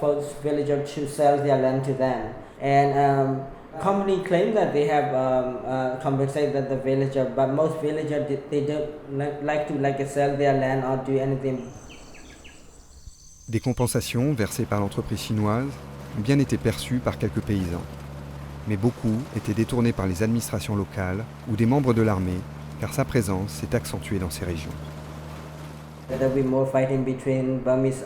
forced villagers to sell their land to them. And company claimed that they have compensated the villager, but most villagers they don't like to sell their land or do anything. Des compensations versées par l'entreprise chinoise ont bien été perçues par quelques paysans. Mais beaucoup étaient détournés par les administrations locales ou des membres de l'armée, car sa présence s'est accentuée dans ces régions. There will be more fighting between Burmese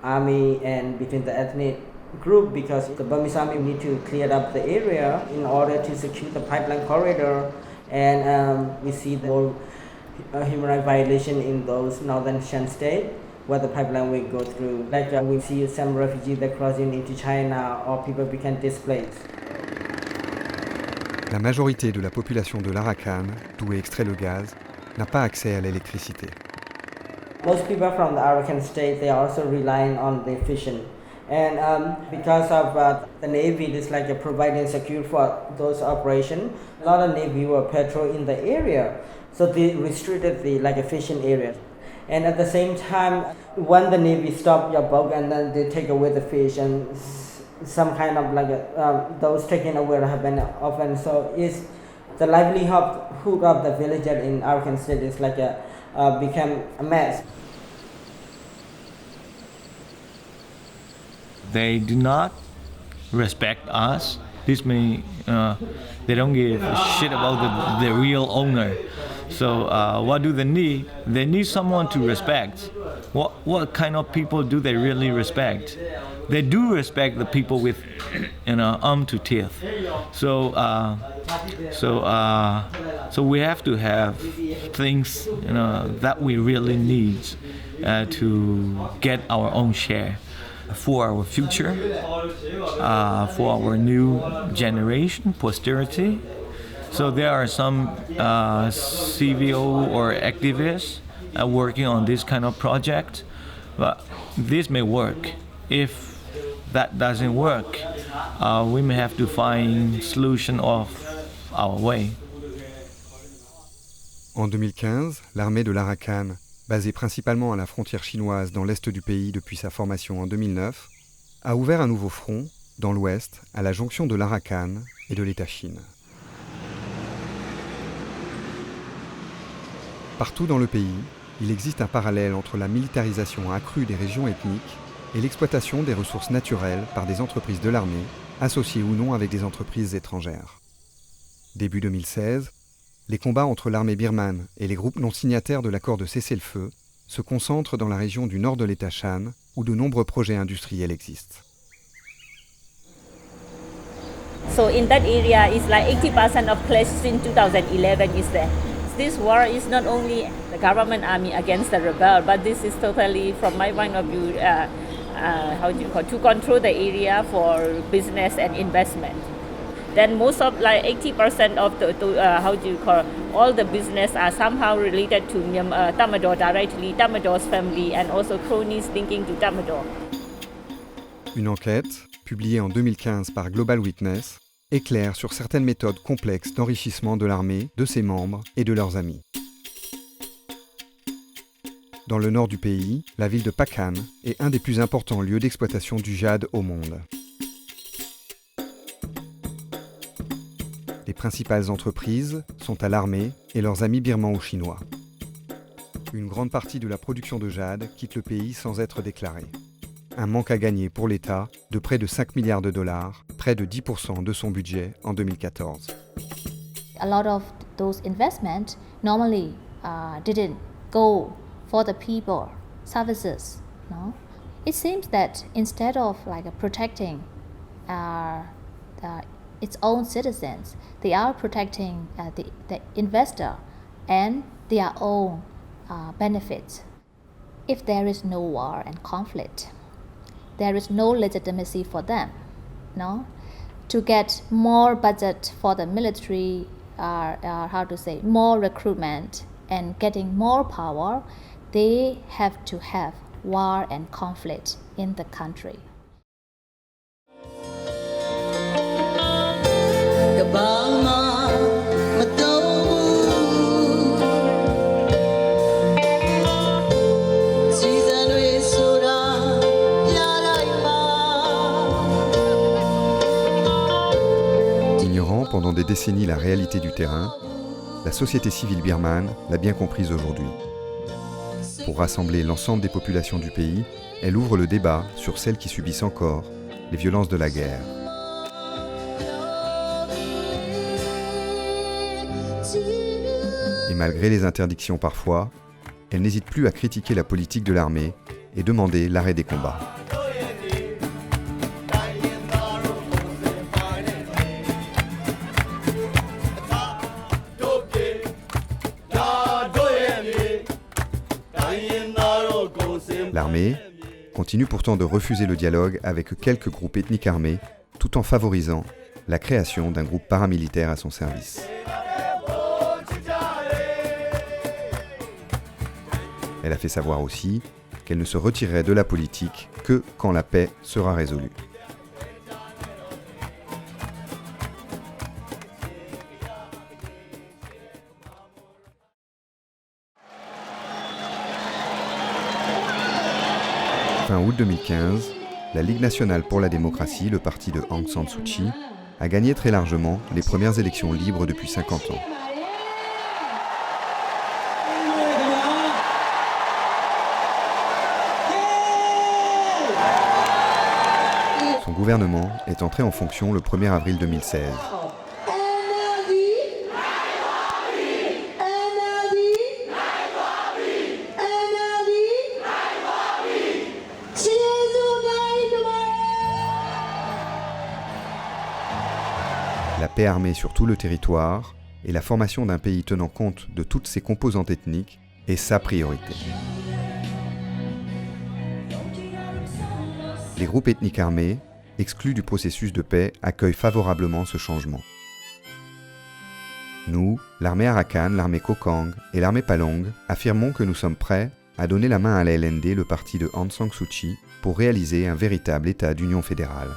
army and between the ethnic group because the Burmese army need to clear up the area in order to secure the pipeline corridor, and we see more human rights violation in those northern Shan states. where the pipeline will go through. Like we see some refugees that crossing into China or people become displaced. La majorité de la population de l'Arakan, d'où est extrait le gaz, n'a pas accès à l'électricité. Most people from the Arakan state, they are also relying on the fishing. And because of the Navy is like providing security for those operations, a lot of Navy were patrol in the area. So they restricted the fishing area. And at the same time, when the Navy stop your boat and then they take away the fish and some kind of those taken away happen often. So it's the livelihood of the villager in Arakan state is become a mess. They do not respect us. This means they don't give a shit about the real owner. So what do they need? They need someone to respect. What kind of people do they really respect? They do respect the people with, arm to teeth. So we have to have things, that we really need to get our own share for our future, for our new generation, posterity. So there are some CVO or activists working on this kind of project, but this may work. If that doesn't work, we may have to find solution of our way. En 2015, l'armée de l'Arakan, basée principalement à la frontière chinoise dans l'est du pays depuis sa formation en 2009, a ouvert un nouveau front, dans l'ouest, à la jonction de l'Arakan et de l'État Chine. Partout dans le pays, il existe un parallèle entre la militarisation accrue des régions ethniques et l'exploitation des ressources naturelles par des entreprises de l'armée, associées ou non avec des entreprises étrangères. Début 2016, les combats entre l'armée birmane et les groupes non signataires de l'accord de cessez-le-feu se concentrent dans la région du nord de l'État Shan, où de nombreux projets industriels existent. So in that area, it's like 80% of clashes since 2011 is there. This war is not only the government army against the rebel, but this is totally, from my point of view, to control the area for business and investment. Then most of 80% of all the business are somehow related to Tatmadaw directly, Tatmadaw's family, and also cronies linking to Tatmadaw. Une enquête, publiée en 2015 par Global Witness, éclaire sur certaines méthodes complexes d'enrichissement de l'armée, de ses membres et de leurs amis. Dans le nord du pays, la ville de Pakhan est un des plus importants lieux d'exploitation du jade au monde. Les principales entreprises sont à l'armée et leurs amis birmans ou chinois. Une grande partie de la production de jade quitte le pays sans être déclarée. Un manque à gagner pour l'État de près de 5 milliards de dollars, près de 10% de son budget en 2014. A lot of those investments normally didn't go for the people, services. No? It seems that instead of protecting its own citizens, they are protecting the investor and their own benefits. If there is no war and conflict, there is no legitimacy for them, no? To get more budget for the military, more recruitment and getting more power, they have to have war and conflict in the country. Ignorant pendant des décennies la réalité du terrain, la société civile birmane l'a bien comprise aujourd'hui. Pour rassembler l'ensemble des populations du pays, elle ouvre le débat sur celles qui subissent encore les violences de la guerre. Et malgré les interdictions parfois, elle n'hésite plus à critiquer la politique de l'armée et demander l'arrêt des combats. L'armée continue pourtant de refuser le dialogue avec quelques groupes ethniques armés, tout en favorisant la création d'un groupe paramilitaire à son service. Elle a fait savoir aussi qu'elle ne se retirerait de la politique que quand la paix sera résolue. Fin août 2015, la Ligue nationale pour la démocratie, le parti de Aung San Suu Kyi, a gagné très largement les premières élections libres depuis 50 ans. Son gouvernement est entré en fonction le 1er avril 2016. La paix armée sur tout le territoire et la formation d'un pays tenant compte de toutes ses composantes ethniques est sa priorité. Les groupes ethniques armés, exclus du processus de paix, accueillent favorablement ce changement. Nous, l'armée Arakan, l'armée Kokang et l'armée Palong, affirmons que nous sommes prêts à donner la main à la LND, le parti de Aung San Suu Kyi, pour réaliser un véritable État d'union fédérale.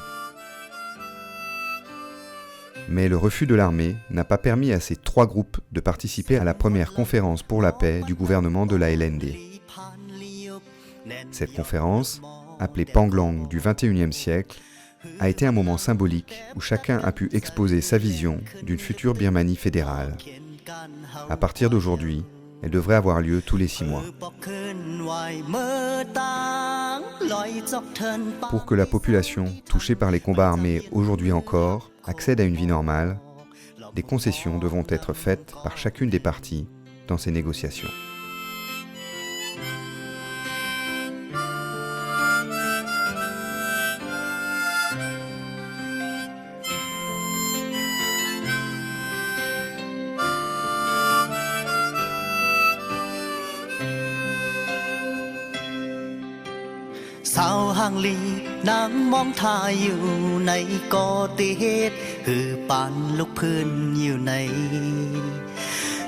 Mais le refus de l'armée n'a pas permis à ces 3 groupes de participer à la première conférence pour la paix du gouvernement de la LND. Cette conférence, appelée Panglang du XXIe siècle, a été un moment symbolique où chacun a pu exposer sa vision d'une future Birmanie fédérale. À partir d'aujourd'hui, elle devrait avoir lieu tous les 6 mois. Pour que la population touchée par les combats armés aujourd'hui encore accède à une vie normale, des concessions devront être faites par chacune des parties dans ces négociations. Sao hàng ly nắng mong tha yêu này có tiết hư pan lúc phơn yêu này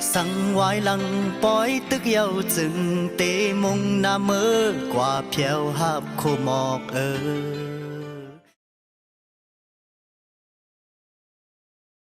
sang ngoài lăng bói tức yêu chừng tê mong nam mơ qua phiêu hạp khô mọc